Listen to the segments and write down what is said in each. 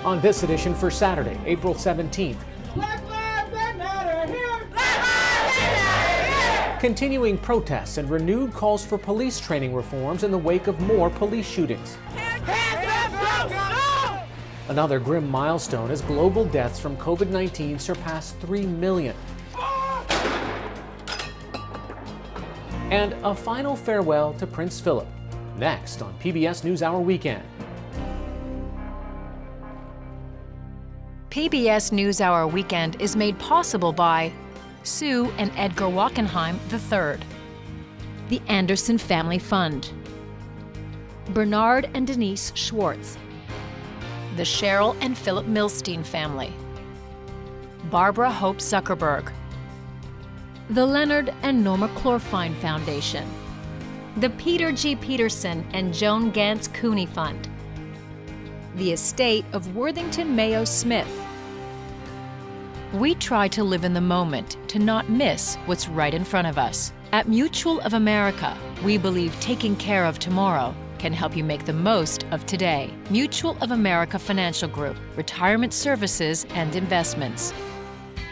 On this edition for Saturday, April 17th, Black lives that matter here. Black lives that matter here. Continuing protests and renewed calls for police training reforms in the wake of more police shootings. Another grim milestone as global deaths from COVID-19 surpassed 3 million. And a final farewell to Prince Philip. Next on PBS NewsHour Weekend. PBS NewsHour Weekend is made possible by Sue and Edgar Wachenheim III, the Anderson Family Fund, Bernard and Denise Schwartz, the Cheryl and Philip Milstein family, Barbara Hope Zuckerberg, the Leonard and Norma Chlorfine Foundation, the Peter G. Peterson and Joan Gantz Cooney Fund, the estate of Worthington Mayo Smith. We try to live in the moment to not miss what's right in front of us. At Mutual of America, we believe taking care of tomorrow can help you make the most of today. Mutual of America Financial Group, retirement services and investments.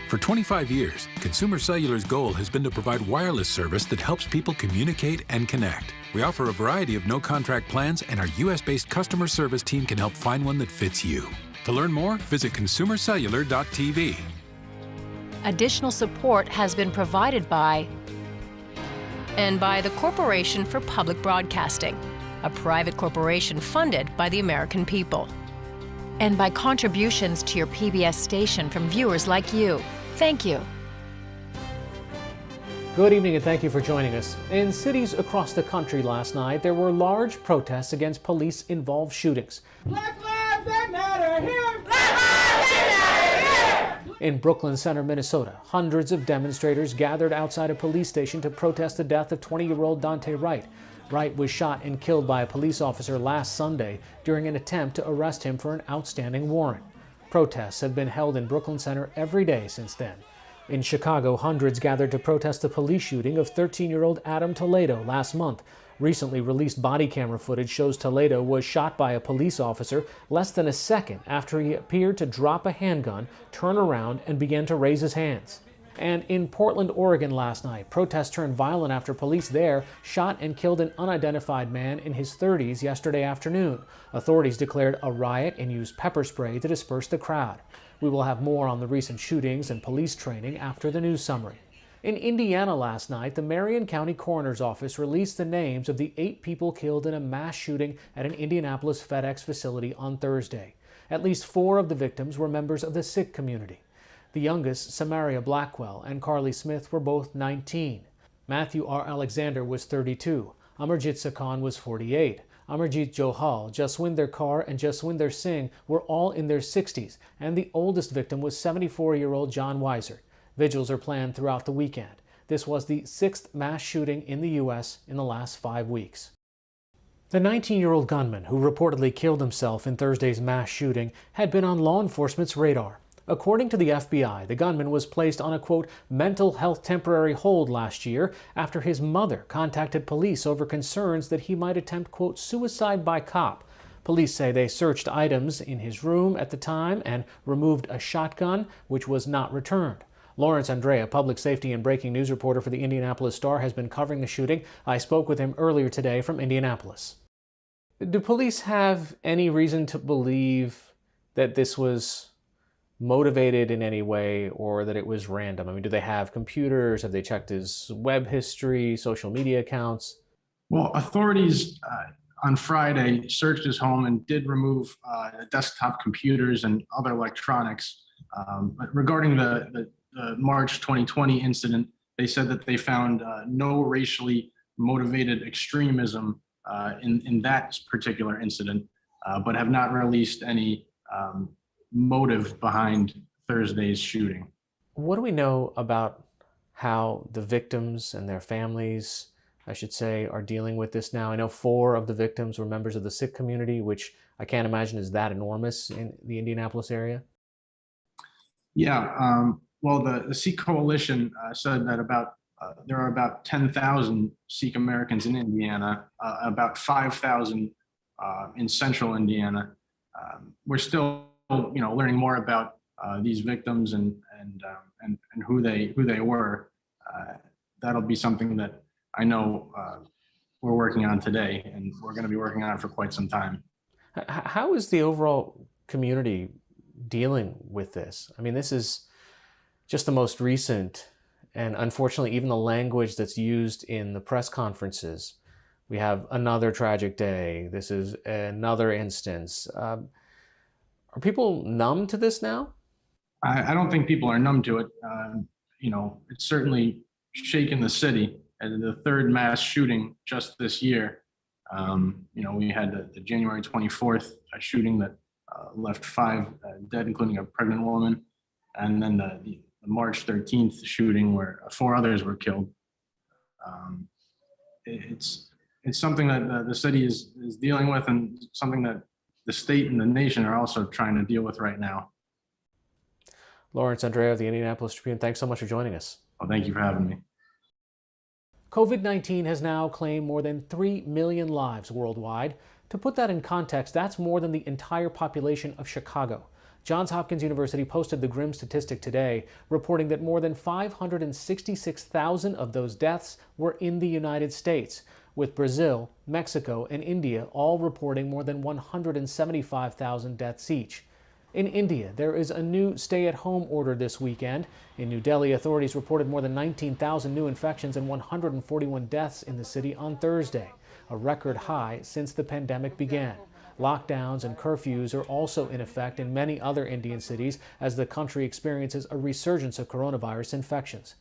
For 25 years, Consumer Cellular's goal has been to provide wireless service that helps people communicate and connect. We offer a variety of no-contract plans, and our U.S.-based customer service team can help find one that fits you. To learn more, visit consumercellular.tv. Additional support has been provided by the Corporation for Public Broadcasting, a private corporation funded by the American people, and by contributions to your PBS station from viewers like you. Thank you. Good evening and thank you for joining us. In cities across the country last night, there were large protests against police-involved shootings. Black lives that matter here. Black lives that matter here. In Brooklyn Center, Minnesota, hundreds of demonstrators gathered outside a police station to protest the death of 20-year-old Dante Wright. Wright was shot and killed by a police officer last Sunday during an attempt to arrest him for an outstanding warrant. Protests have been held in Brooklyn Center every day since then. In Chicago, hundreds gathered to protest the police shooting of 13-year-old Adam Toledo last month. Recently released body camera footage shows Toledo was shot by a police officer less than a second after he appeared to drop a handgun, turn around, and began to raise his hands. And in Portland, Oregon last night, protests turned violent after police there shot and killed an unidentified man in his 30s yesterday afternoon. Authorities declared a riot and used pepper spray to disperse the crowd. We will have more on the recent shootings and police training after the news summary. In Indiana last night, the Marion County Coroner's Office released the names of the 8 people killed in a mass shooting at an Indianapolis FedEx facility on Thursday. At least 4 of the victims were members of the Sikh community. The youngest, Samaria Blackwell, and Carly Smith were both 19. Matthew R. Alexander was 32. Amarjit Sakhan was 48. Amarjit Johal, Jaswinder Kaur, and Jaswinder Singh were all in their 60s, and the oldest victim was 74-year-old John Weiser. Vigils are planned throughout the weekend. This was the 6th mass shooting in the U.S. in the last 5 weeks. The 19-year-old gunman who reportedly killed himself in Thursday's mass shooting had been on law enforcement's radar. According to the FBI, the gunman was placed on a, quote, mental health temporary hold last year after his mother contacted police over concerns that he might attempt, quote, suicide by cop. Police say they searched items in his room at the time and removed a shotgun, which was not returned. Lawrence Andrea, public safety and breaking news reporter for the Indianapolis Star, has been covering the shooting. I spoke with him earlier today from Indianapolis. Do police have any reason to believe that this was motivated in any way or that it was random? I mean, do they have computers? Have they checked his web history, social media accounts? Well, authorities on Friday searched his home and did remove desktop computers and other electronics. But regarding the March 2020 incident, they said that they found no racially motivated extremism in that particular incident, but have not released any motive behind Thursday's shooting. What do we know about how the victims and their families, I should say, are dealing with this now? I know 4 of the victims were members of the Sikh community, which I can't imagine is that enormous in the Indianapolis area. Yeah, well, the Sikh Coalition said that there are about 10,000 Sikh Americans in Indiana, about 5,000 in central Indiana. We're still learning more about these victims and who they were. That'll be something that I know we're working on today, and we're going to be working on for quite some time. How is the overall community dealing with this? I mean, this is just the most recent, and unfortunately, even the language that's used in the press conferences. We have another tragic day. This is another instance. Are people numb to this now? I don't think people are numb to it. It's certainly shaken the city. And the third mass shooting just this year. We had the January 24th shooting that left 5 dead, including a pregnant woman, and then the March 13th shooting where 4 others were killed. It's something that the city is dealing with, and something that the state and the nation are also trying to deal with right now. Lawrence Andrea of the Indianapolis Tribune, thanks so much for joining us. Well, thank you for having me. COVID-19 has now claimed more than 3 million lives worldwide. To put that in context, that's more than the entire population of Chicago. Johns Hopkins University posted the grim statistic today, reporting that more than 566,000 of those deaths were in the United States, with Brazil, Mexico, and India all reporting more than 175,000 deaths each. In India, there is a new stay-at-home order this weekend. In New Delhi, authorities reported more than 19,000 new infections and 141 deaths in the city on Thursday, a record high since the pandemic began. Lockdowns and curfews are also in effect in many other Indian cities as the country experiences a resurgence of coronavirus infections.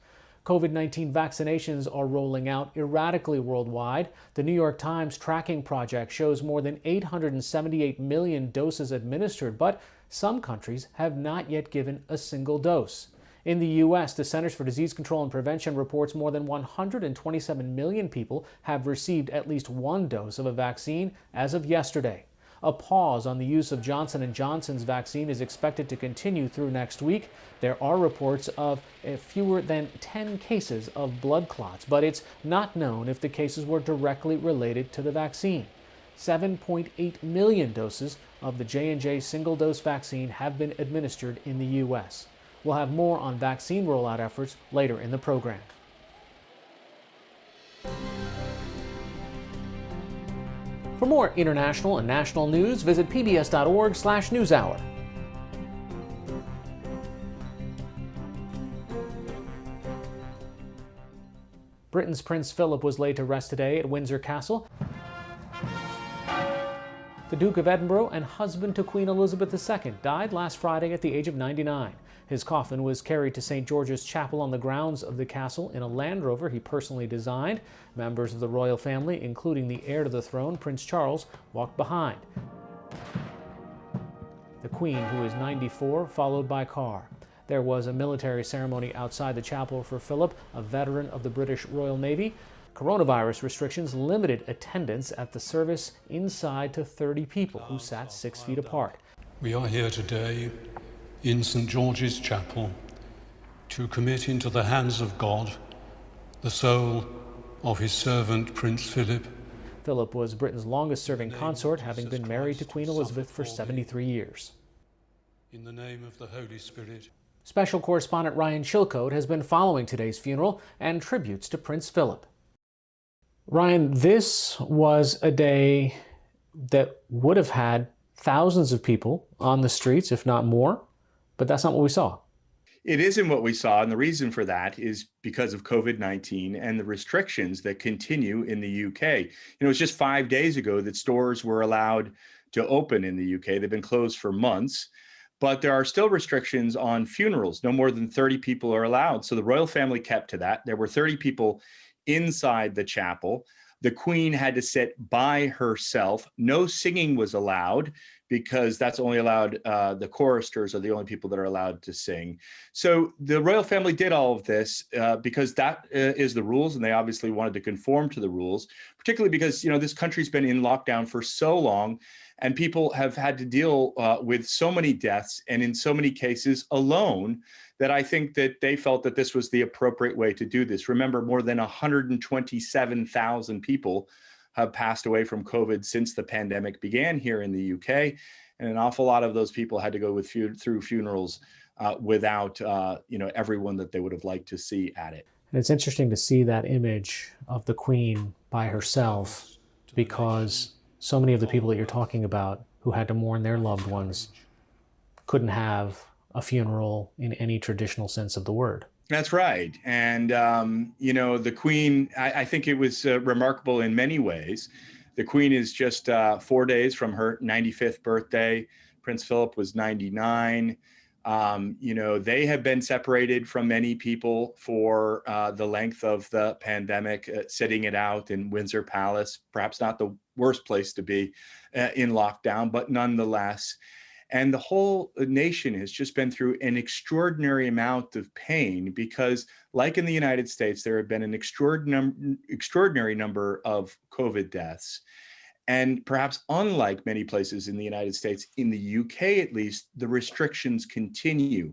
COVID-19 vaccinations are rolling out erratically worldwide. The New York Times tracking project shows more than 878 million doses administered, but some countries have not yet given a single dose. In the U.S., the Centers for Disease Control and Prevention reports more than 127 million people have received at least one dose of a vaccine as of yesterday. A pause on the use of Johnson & Johnson's vaccine is expected to continue through next week. There are reports of fewer than 10 cases of blood clots, but it's not known if the cases were directly related to the vaccine. 7.8 million doses of the J&J single-dose vaccine have been administered in the U.S. We'll have more on vaccine rollout efforts later in the program. For more international and national news, visit pbs.org/newshour. Britain's Prince Philip was laid to rest today at Windsor Castle. The Duke of Edinburgh and husband to Queen Elizabeth II died last Friday at the age of 99. His coffin was carried to St. George's Chapel on the grounds of the castle in a Land Rover he personally designed. Members of the royal family, including the heir to the throne, Prince Charles, walked behind. The Queen, who is 94, followed by car. There was a military ceremony outside the chapel for Philip, a veteran of the British Royal Navy. Coronavirus restrictions limited attendance at the service inside to 30 people who sat 6 feet apart. We are here today in St. George's Chapel to commit into the hands of God the soul of his servant Prince Philip. Philip was Britain's longest-serving consort, having been married to Queen Elizabeth for 73 years. In the name of the Holy Spirit. Special correspondent Ryan Chilcote has been following today's funeral and tributes to Prince Philip. Ryan, this was a day that would have had thousands of people on the streets, if not more, but that's not what we saw. It isn't what we saw, and the reason for that is because of COVID-19 and the restrictions that continue in the UK. It's just 5 days ago that stores were allowed to open in the UK. They've been closed for months, but there are still restrictions on funerals. No more than 30 people are allowed. So the royal family kept to that. There were 30 people inside the chapel. The Queen had to sit by herself. No singing was allowed because that's only allowed, the choristers are the only people that are allowed to sing. So the royal family did all of this because that is the rules, and they obviously wanted to conform to the rules, particularly because, this country's been in lockdown for so long, and people have had to deal with so many deaths, and in so many cases alone, that I think that they felt that this was the appropriate way to do this. Remember, more than 127,000 people have passed away from COVID since the pandemic began here in the UK. And an awful lot of those people had to go through funerals without everyone that they would have liked to see at it. And it's interesting to see that image of the Queen by herself, because so many of the people that you're talking about who had to mourn their loved ones couldn't have a funeral in any traditional sense of the word. That's right. And, the Queen, I think it was remarkable in many ways. The Queen is just 4 days from her 95th birthday. Prince Philip was 99. They have been separated from many people for the length of the pandemic, sitting it out in Windsor Palace, perhaps not the worst place to be in lockdown, but nonetheless. And the whole nation has just been through an extraordinary amount of pain because, like in the United States, there have been an extraordinary number of COVID deaths. And perhaps unlike many places in the United States, in the UK at least, the restrictions continue.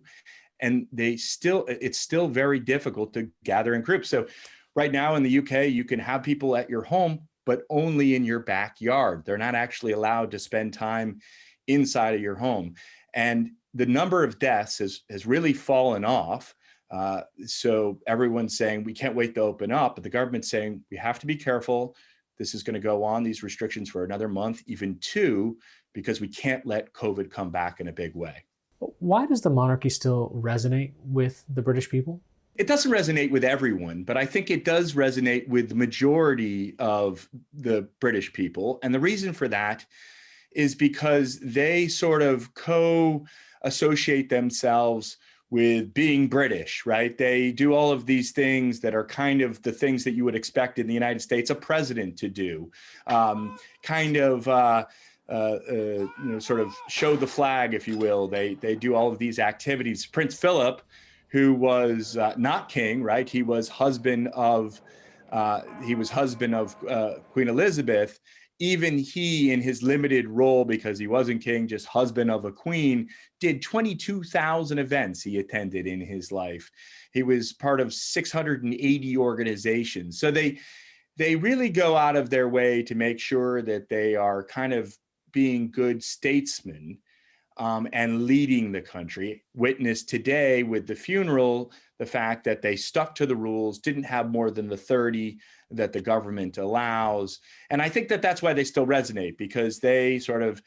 And it's still very difficult to gather in groups. So right now in the UK, you can have people at your home, but only in your backyard. They're not actually allowed to spend time inside of your home. And the number of deaths has really fallen off. So everyone's saying we can't wait to open up, but the government's saying we have to be careful. This is going to go on, these restrictions, for another month, even 2, because we can't let COVID come back in a big way. Why does the monarchy still resonate with the British people? It doesn't resonate with everyone, but I think it does resonate with the majority of the British people. And the reason for that is because they sort of co-associate themselves with being British, right? They do all of these things that are kind of the things that you would expect in the United States a president to do, sort of show the flag, if you will. They do all of these activities. Prince Philip, who was not king, right? He was husband of Queen Elizabeth. Even he, in his limited role, because he wasn't king, just husband of a queen, did 22,000 events he attended in his life. He was part of 680 organizations. So they really go out of their way to make sure that they are kind of being good statesmen and leading the country. Witness today with the funeral, the fact that they stuck to the rules, didn't have more than the 30 that the government allows. And I think that that's why they still resonate, because they sort of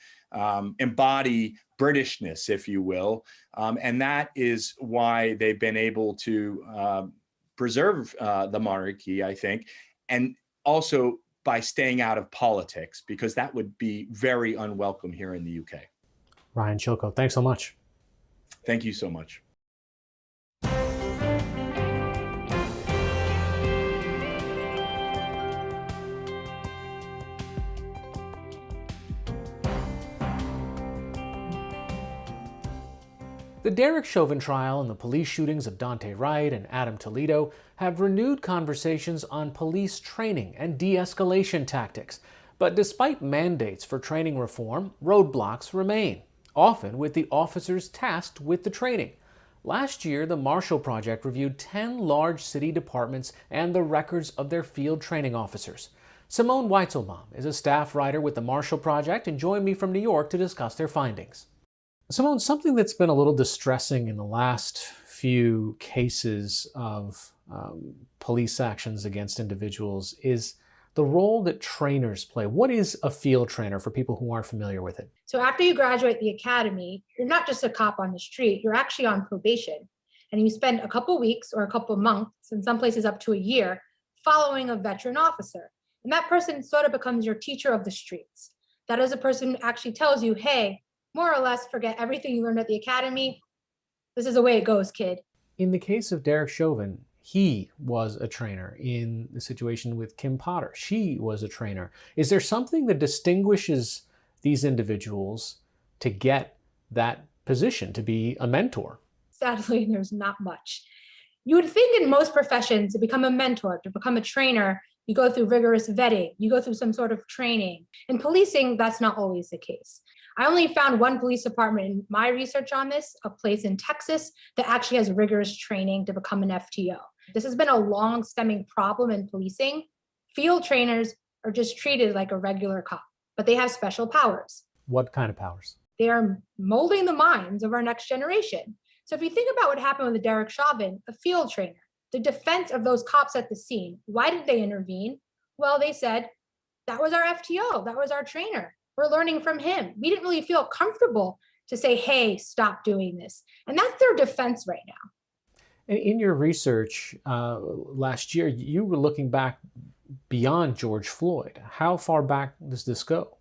embody Britishness, if you will. And that is why they've been able to preserve the monarchy, I think, and also by staying out of politics, because that would be very unwelcome here in the UK. Ryan Chilcoe, thanks so much. Thank you so much. The Derek Chauvin trial and the police shootings of Daunte Wright and Adam Toledo have renewed conversations on police training and de-escalation tactics. But despite mandates for training reform, roadblocks remain, often with the officers tasked with the training. Last year, the Marshall Project reviewed 10 large city departments and the records of their field training officers. Simone Weitzelbaum is a staff writer with the Marshall Project and joined me from New York to discuss their findings. Simone, something that's been a little distressing in the last few cases of police actions against individuals is the role that trainers play. What is a field trainer for people who aren't familiar with it? So after you graduate the academy, you're not just a cop on the street, you're actually on probation. And you spend a couple weeks or a couple months, in some places up to a year, following a veteran officer. And that person sort of becomes your teacher of the streets. That is a person who actually tells you, hey, more or less forget everything you learned at the academy. This is the way it goes, kid. In the case of Derek Chauvin, he was a trainer. In the situation with Kim Potter, she was a trainer. Is there something that distinguishes these individuals to get that position, to be a mentor? Sadly, there's not much. You would think in most professions, to become a mentor, to become a trainer, you go through rigorous vetting, you go through some sort of training. In policing, that's not always the case. I only found one police department in my research on this, a place in Texas that actually has rigorous training to become an FTO. This has been a long stemming problem in policing. Field trainers are just treated like a regular cop, but they have special powers. What kind of powers? They are molding the minds of our next generation. So if you think about what happened with Derek Chauvin, a field trainer, the defense of those cops at the scene, why did they intervene? Well, they said, that was our FTO, that was our trainer. We're learning from him. We didn't really feel comfortable to say, hey, stop doing this. And that's their defense right now. And in your research last year, you were looking back beyond George Floyd. How far back does this go?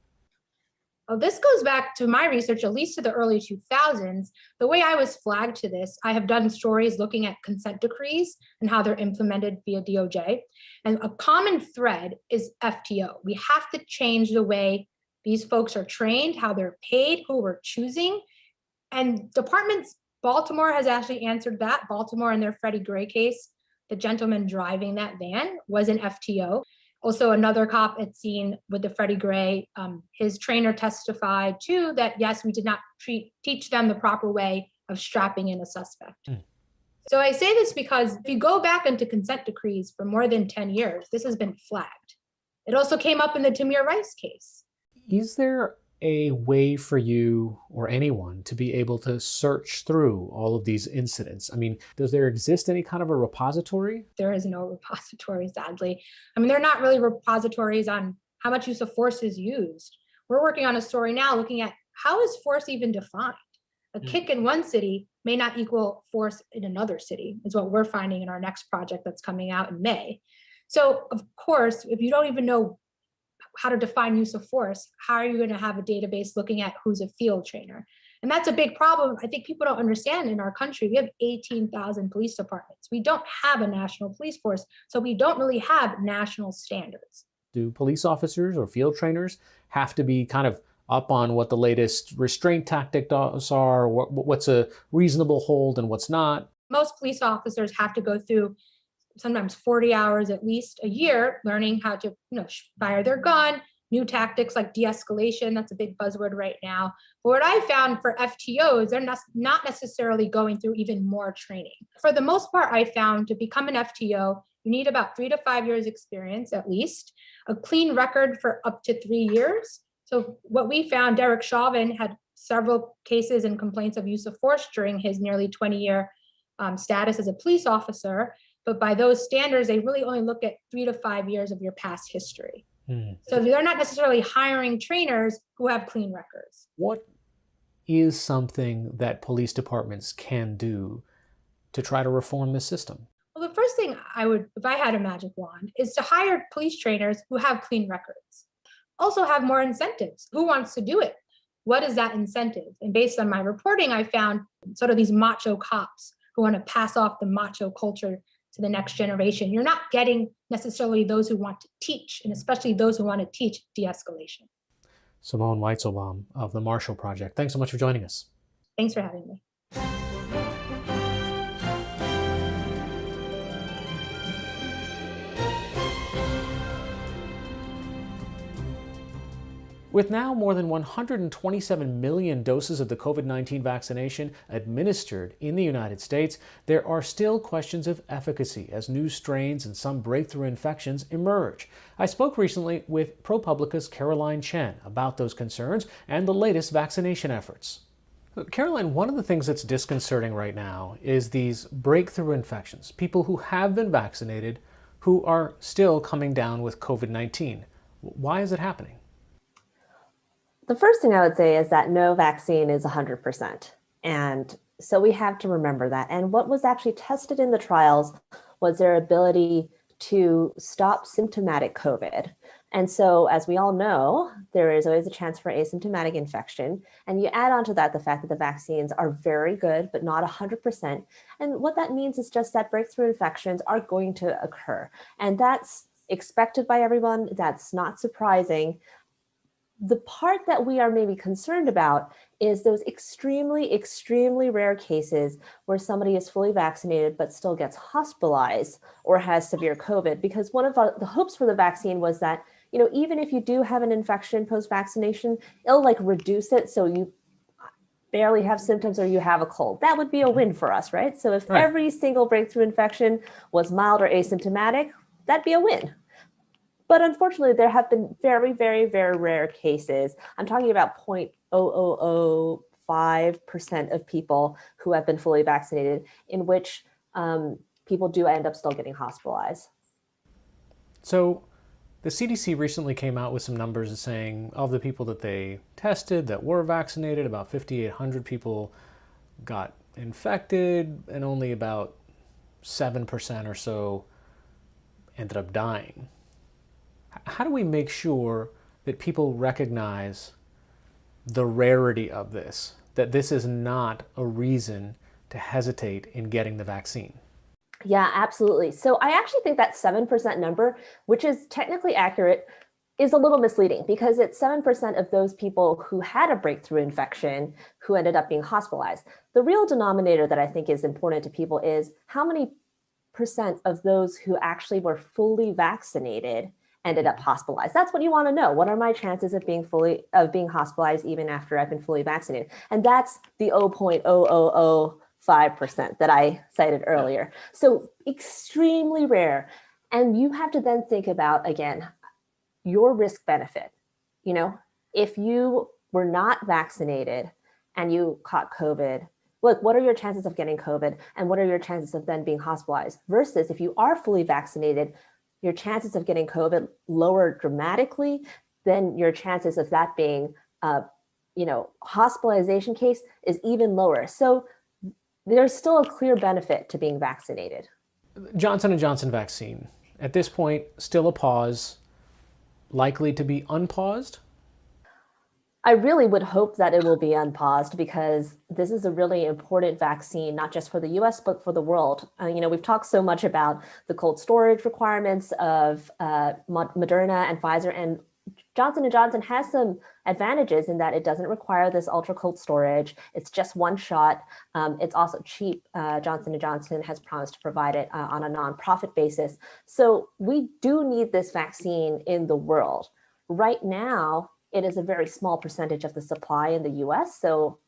Well, this goes back to my research, at least to the early 2000s. The way I was flagged to this, I have done stories looking at consent decrees and how they're implemented via DOJ. And a common thread is FTO. We have to change the way these folks are trained, how they're paid, who we're choosing. And departments, Baltimore has actually answered that. Baltimore in their Freddie Gray case, the gentleman driving that van was an FTO. Also, another cop at scene with the Freddie Gray, his trainer testified too that yes, we did not teach them the proper way of strapping in a suspect. So I say this because if you go back into consent decrees for more than 10 years, this has been flagged. It also came up in the Tamir Rice case. Is there a way for you or anyone to be able to search through all of these incidents? I mean, does there exist any kind of a repository? There is no repository, sadly. I mean, they're not really repositories on how much use of force is used. We're working on a story now looking at how is force even defined? A kick in one city may not equal force in another city, is what we're finding in our next project that's coming out in May. So, of course, if you don't even know how to define use of force, how are you going to have a database looking at who's a field trainer? And that's a big problem. I think people don't understand in our country, we have 18,000 police departments. We don't have a national police force, so we don't really have national standards. Do police officers or field trainers have to be kind of up on what the latest restraint tactics are, what's a reasonable hold and what's not? Most police officers have to go through sometimes 40 hours at least a year learning how to fire their gun, new tactics like de-escalation. That's a big buzzword right now. But what I found for FTOs, they're not necessarily going through even more training. For the most part, I found to become an FTO, you need about 3 to 5 years experience at least, a clean record for up to 3 years. So what we found, Derek Chauvin had several cases and complaints of use of force during his nearly 20-year status as a police officer. But by those standards, they really only look at 3 to 5 years of your past history. So they're not necessarily hiring trainers who have clean records. What is something that police departments can do to try to reform the system? Well, the first thing I would, if I had a magic wand, is to hire police trainers who have clean records. Also have more incentives. Who wants to do it? What is that incentive? And based on my reporting, I found sort of these macho cops who want to pass off the macho culture to the next generation. You're not getting necessarily those who want to teach, and especially those who want to teach de-escalation. Simone Weizelbaum of the Marshall Project. Thanks so much for joining us. Thanks for having me. With now more than 127 million doses of the COVID-19 vaccination administered in the United States, there are still questions of efficacy as new strains and some breakthrough infections emerge. I spoke recently with ProPublica's Caroline Chen about those concerns and the latest vaccination efforts. Caroline, one of the things that's disconcerting right now is these breakthrough infections, people who have been vaccinated who are still coming down with COVID-19. Why is it happening? The first thing I would say is that no vaccine is 100%. And so we have to remember that. And what was actually tested in the trials was their ability to stop symptomatic COVID. And so, as we all know, there is always a chance for asymptomatic infection. And you add on to that the fact that the vaccines are very good, but not 100%. And what that means is just that breakthrough infections are going to occur. And that's expected by everyone. That's not surprising. The part that we are maybe concerned about is those extremely, extremely rare cases where somebody is fully vaccinated but still gets hospitalized or has severe COVID. Because one of the hopes for the vaccine was that, even if you do have an infection post-vaccination, it'll reduce it so you barely have symptoms or you have a cold. That would be a win for us, right? So if every single breakthrough infection was mild or asymptomatic, that'd be a win. But unfortunately, there have been very, very, very rare cases. I'm talking about 0.0005% of people who have been fully vaccinated, in which people do end up still getting hospitalized. So the CDC recently came out with some numbers saying of the people that they tested that were vaccinated, about 5,800 people got infected and only about 7% or so ended up dying. How do we make sure that people recognize the rarity of this, that this is not a reason to hesitate in getting the vaccine? Yeah, absolutely. So I actually think that 7% number, which is technically accurate, is a little misleading because it's 7% of those people who had a breakthrough infection who ended up being hospitalized. The real denominator that I think is important to people is how many percent of those who actually were fully vaccinated ended up hospitalized. That's what you want to know. What are my chances of being hospitalized even after I've been fully vaccinated? And that's the 0.0005% that I cited earlier. So extremely rare. And you have to then think about, again, your risk benefit. You know, if you were not vaccinated and you caught COVID, look, what are your chances of getting COVID and what are your chances of then being hospitalized? Versus if you are fully vaccinated, your chances of getting COVID lower dramatically, then your chances of that being hospitalization case is even lower. So there's still a clear benefit to being vaccinated. Johnson & Johnson vaccine, at this point, still a pause, likely to be unpaused? I really would hope that it will be unpaused because this is a really important vaccine, not just for the US, but for the world. We've talked so much about the cold storage requirements of Moderna and Pfizer, and Johnson & Johnson has some advantages in that it doesn't require this ultra cold storage. It's just one shot. It's also cheap. Johnson & Johnson has promised to provide it on a nonprofit basis. So we do need this vaccine in the world. Right now, it is a very small percentage of the supply in the US. So,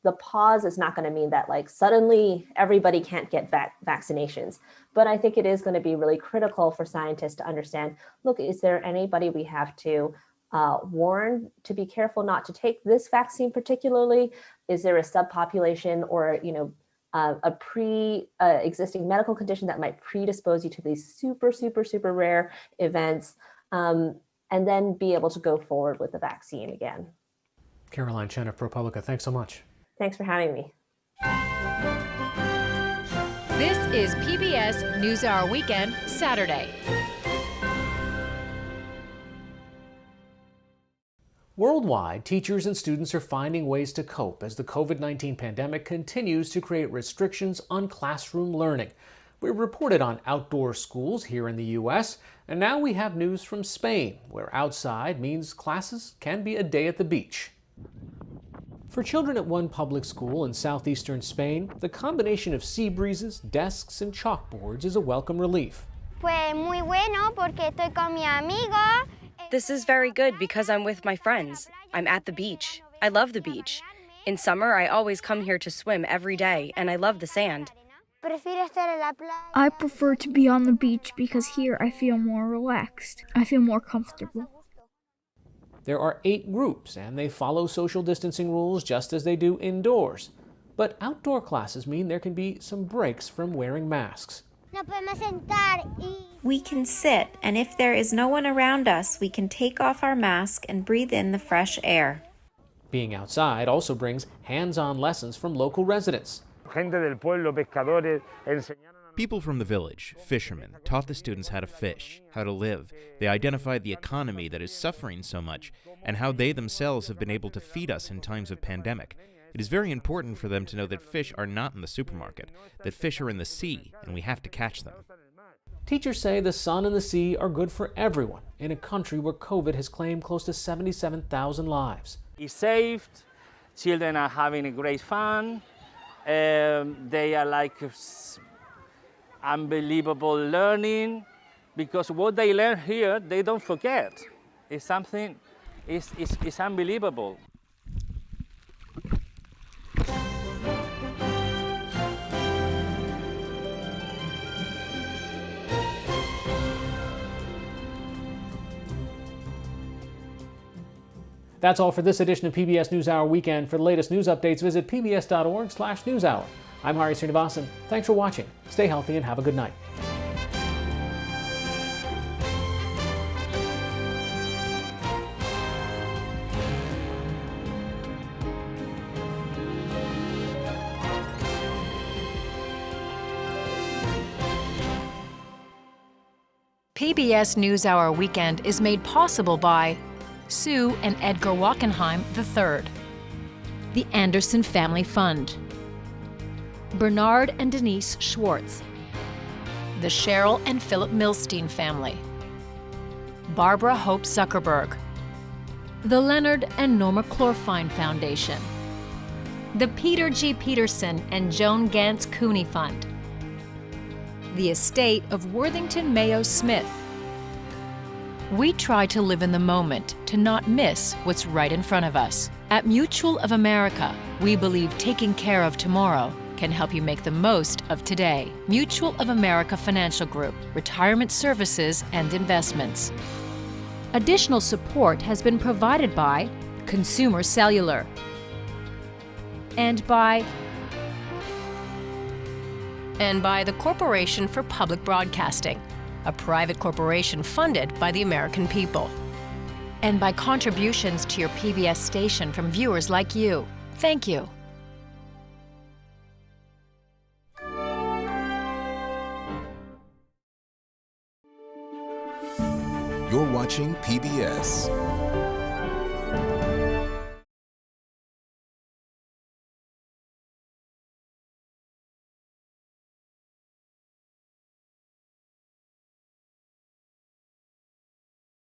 the pause is not going to mean that suddenly everybody can't get vaccinations. But I think it is going to be really critical for scientists to understand, look, is there anybody we have to warn to be careful not to take this vaccine particularly? Is there a subpopulation or, a pre-existing medical condition that might predispose you to these super, super, super rare events? And then be able to go forward with the vaccine again. Caroline Chen of ProPublica, thanks so much. Thanks for having me. This is PBS NewsHour Weekend, Saturday. Worldwide, teachers and students are finding ways to cope as the COVID-19 pandemic continues to create restrictions on classroom learning. We reported on outdoor schools here in the U.S., and now we have news from Spain, where outside means classes can be a day at the beach. For children at one public school in southeastern Spain, the combination of sea breezes, desks, and chalkboards is a welcome relief. This is very good because I'm with my friends. I'm at the beach. I love the beach. In summer, I always come here to swim every day, and I love the sand. I prefer to be on the beach because here I feel more relaxed. I feel more comfortable. There are 8 groups, and they follow social distancing rules just as they do indoors. But outdoor classes mean there can be some breaks from wearing masks. We can sit, and if there is no one around us, we can take off our mask and breathe in the fresh air. Being outside also brings hands-on lessons from local residents. People from the village, fishermen, taught the students how to fish, how to live. They identified the economy that is suffering so much, and how they themselves have been able to feed us in times of pandemic. It is very important for them to know that fish are not in the supermarket, that fish are in the sea, and we have to catch them. Teachers say the sun and the sea are good for everyone in a country where COVID has claimed close to 77,000 lives. It's safe, children are having a great fun, they are unbelievable learning, because what they learn here, they don't forget. It's something, it's unbelievable. That's all for this edition of PBS NewsHour Weekend. For the latest news updates, visit pbs.org/newshour. I'm Hari Srinivasan. Thanks for watching. Stay healthy and have a good night. PBS NewsHour Weekend is made possible by Sue and Edgar Wachenheim III, the Anderson Family Fund, Bernard and Denise Schwartz, the Cheryl and Philip Milstein family, Barbara Hope Zuckerberg, the Leonard and Norma Clorfine Foundation, the Peter G. Peterson and Joan Gantz Cooney Fund, the estate of Worthington Mayo Smith. We try to live in the moment, to not miss what's right in front of us. At Mutual of America, we believe taking care of tomorrow can help you make the most of today. Mutual of America Financial Group, retirement services and investments. Additional support has been provided by Consumer Cellular and by the Corporation for Public Broadcasting, a private corporation funded by the American people. And by contributions to your PBS station from viewers like you. Thank you. You're watching PBS.